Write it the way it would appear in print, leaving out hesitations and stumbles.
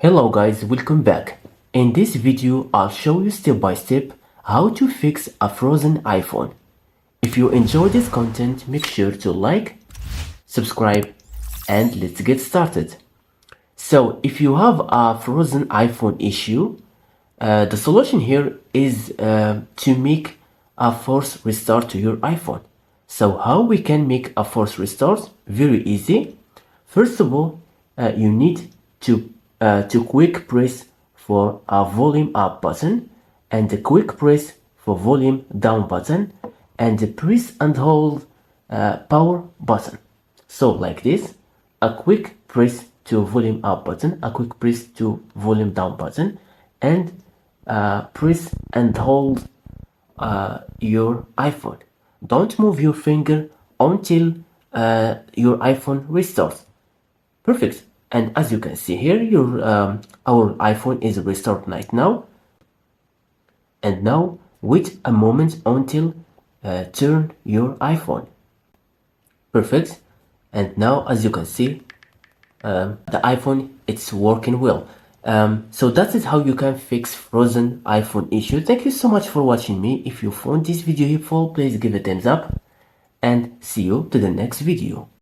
Hello guys, welcome back. In this video, I'll show you step by step how to fix a frozen iPhone. If you enjoy this content, make sure to like, subscribe, and let's get started. So if you have a frozen iPhone issue, the solution here is to make a force restart to your iPhone. So how we can make a force restart? Very easy. First of all, you need to quick press for a volume up button and the quick press for volume down button and the press and hold power button. So like this, a quick press to volume up button, a quick press to volume down button, and press and hold your iPhone. Don't move your finger until your iPhone restarts. Perfect. And as you can see here, our iPhone is restored right now. And now wait a moment until turn your iPhone. Perfect. And now as you can see, the iPhone, it's working well. So that is how you can fix frozen iPhone issue. Thank you so much for watching me. If you found this video helpful, please give a thumbs up and see you to the next video.